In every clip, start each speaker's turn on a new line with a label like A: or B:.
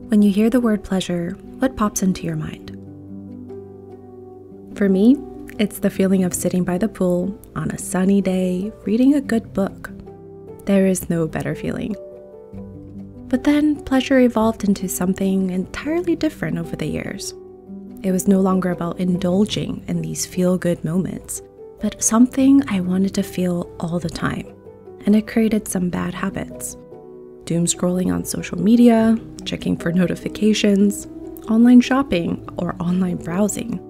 A: When you hear the word pleasure, what pops into your mind? For me, it's the feeling of sitting by the pool on a sunny day, reading a good book. There is no better feeling. But then pleasure evolved into something entirely different over the years. It was no longer about indulging in these feel-good moments, but something I wanted to feel all the time, and it created some bad habits. Doom scrolling on social media, checking for notifications, online shopping, or online browsing.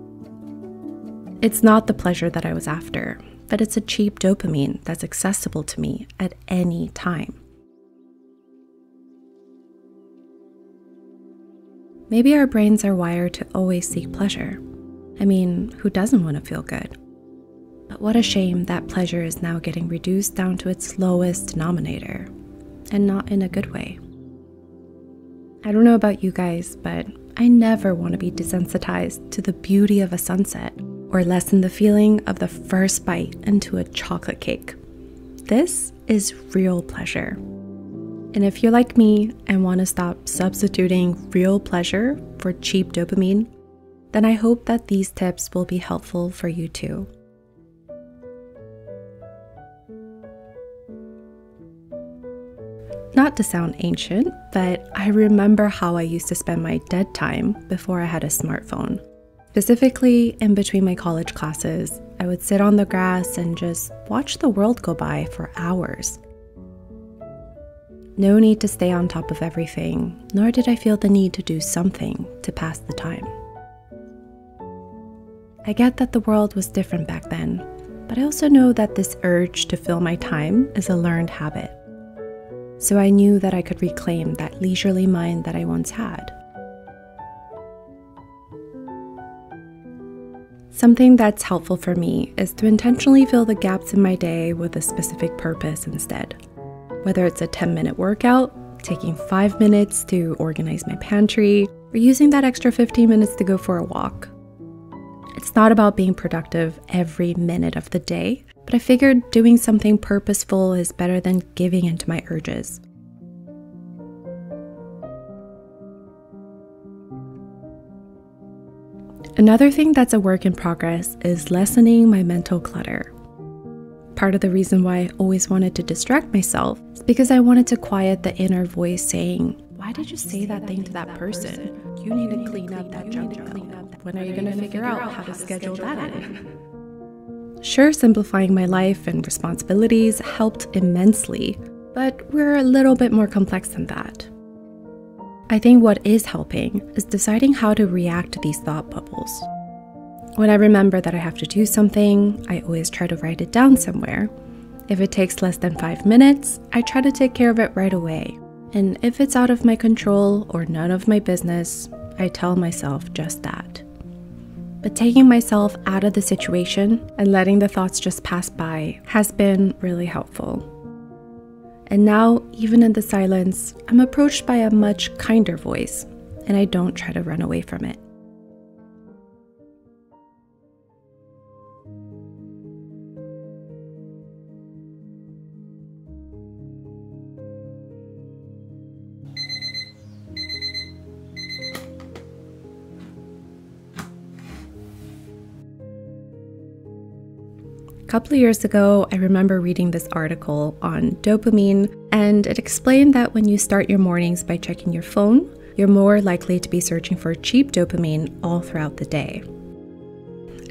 A: It's not the pleasure that I was after, but it's a cheap dopamine that's accessible to me at any time. Maybe our brains are wired to always seek pleasure. I mean, who doesn't want to feel good? But what a shame that pleasure is now getting reduced down to its lowest denominator, and not in a good way. I don't know about you guys, but I never want to be desensitized to the beauty of a sunset or lessen the feeling of the first bite into a chocolate cake. This is real pleasure. And if you're like me and want to stop substituting real pleasure for cheap dopamine, then I hope that these tips will be helpful for you too. Not to sound ancient, but I remember how I used to spend my dead time before I had a smartphone. Specifically, in between my college classes, I would sit on the grass and just watch the world go by for hours. No need to stay on top of everything, nor did I feel the need to do something to pass the time. I get that the world was different back then, but I also know that this urge to fill my time is a learned habit. So I knew that I could reclaim that leisurely mind that I once had. Something that's helpful for me is to intentionally fill the gaps in my day with a specific purpose instead. Whether it's a 10-minute workout, taking 5 minutes to organize my pantry, or using that extra 15 minutes to go for a walk. It's not about being productive every minute of the day, but I figured doing something purposeful is better than giving into my urges. Another thing that's a work in progress is lessening my mental clutter. Part of the reason why I always wanted to distract myself is because I wanted to quiet the inner voice saying, "Why did you say that thing to that person? You need to clean up that junk mail. When are you going to figure out how to schedule that in?" Sure, simplifying my life and responsibilities helped immensely, but we're a little bit more complex than that. I think what is helping is deciding how to react to these thought bubbles. When I remember that I have to do something, I always try to write it down somewhere. If it takes less than 5 minutes, I try to take care of it right away. And if it's out of my control or none of my business, I tell myself just that. But taking myself out of the situation and letting the thoughts just pass by has been really helpful. And now, even in the silence, I'm approached by a much kinder voice, and I don't try to run away from it. A couple of years ago, I remember reading this article on dopamine, and it explained that when you start your mornings by checking your phone, you're more likely to be searching for cheap dopamine all throughout the day.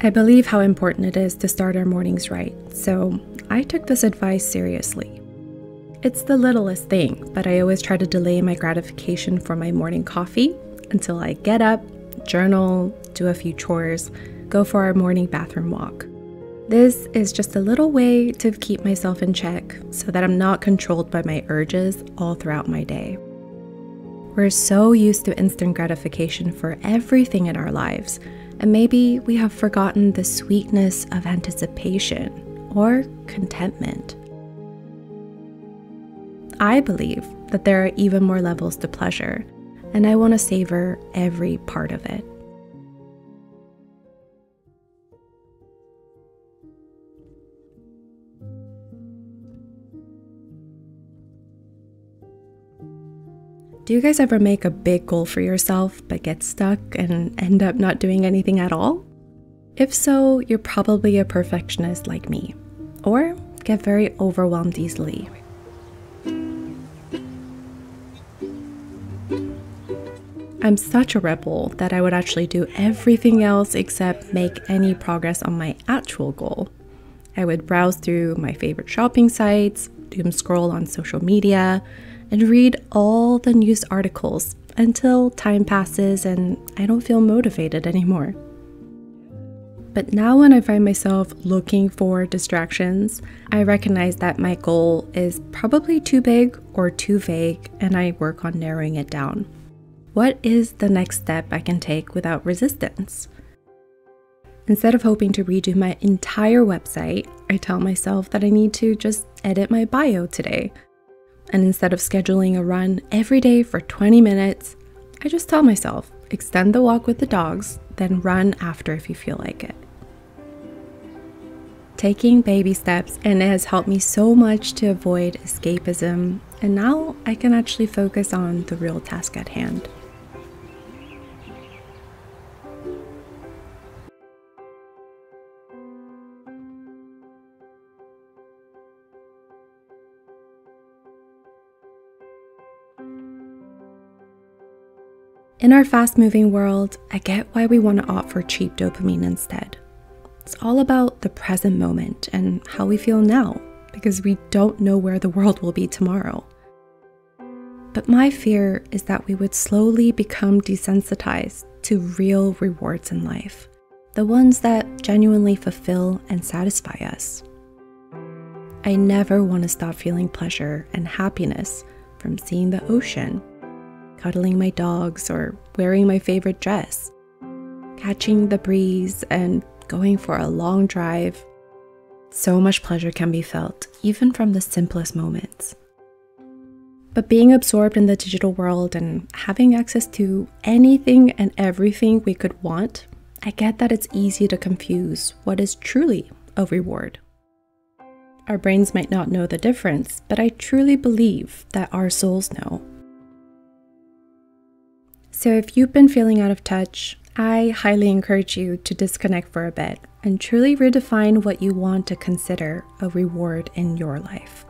A: I believe how important it is to start our mornings right, so I took this advice seriously. It's the littlest thing, but I always try to delay my gratification for my morning coffee until I get up, journal, do a few chores, go for our morning bathroom walk. This is just a little way to keep myself in check so that I'm not controlled by my urges all throughout my day. We're so used to instant gratification for everything in our lives, and maybe we have forgotten the sweetness of anticipation or contentment. I believe that there are even more levels to pleasure, and I want to savor every part of it. Do you guys ever make a big goal for yourself but get stuck and end up not doing anything at all? If so, you're probably a perfectionist like me, or get very overwhelmed easily. I'm such a rebel that I would actually do everything else except make any progress on my actual goal. I would browse through my favorite shopping sites, doom scroll on social media, and read all the news articles until time passes and I don't feel motivated anymore. But now when I find myself looking for distractions, I recognize that my goal is probably too big or too vague, and I work on narrowing it down. What is the next step I can take without resistance? Instead of hoping to redo my entire website, I tell myself that I need to just edit my bio today. And instead of scheduling a run every day for 20 minutes, I just tell myself, extend the walk with the dogs, then run after if you feel like it. Taking baby steps, and it has helped me so much to avoid escapism, and now I can actually focus on the real task at hand. In our fast-moving world, I get why we want to opt for cheap dopamine instead. It's all about the present moment and how we feel now, because we don't know where the world will be tomorrow. But my fear is that we would slowly become desensitized to real rewards in life, the ones that genuinely fulfill and satisfy us. I never want to stop feeling pleasure and happiness from seeing the ocean, cuddling my dogs, or wearing my favorite dress, catching the breeze and going for a long drive. So much pleasure can be felt, even from the simplest moments. But being absorbed in the digital world and having access to anything and everything we could want, I get that it's easy to confuse what is truly a reward. Our brains might not know the difference, but I truly believe that our souls know. So if you've been feeling out of touch, I highly encourage you to disconnect for a bit and truly redefine what you want to consider a reward in your life.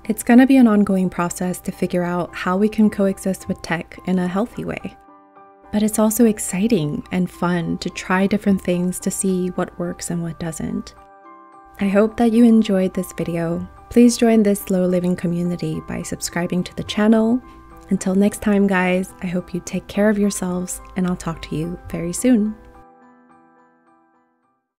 A: It's going to be an ongoing process to figure out how we can coexist with tech in a healthy way. But it's also exciting and fun to try different things to see what works and what doesn't. I hope that you enjoyed this video. Please join this slow living community by subscribing to the channel. Until next time, guys, I hope you take care of yourselves, and I'll talk to you very soon.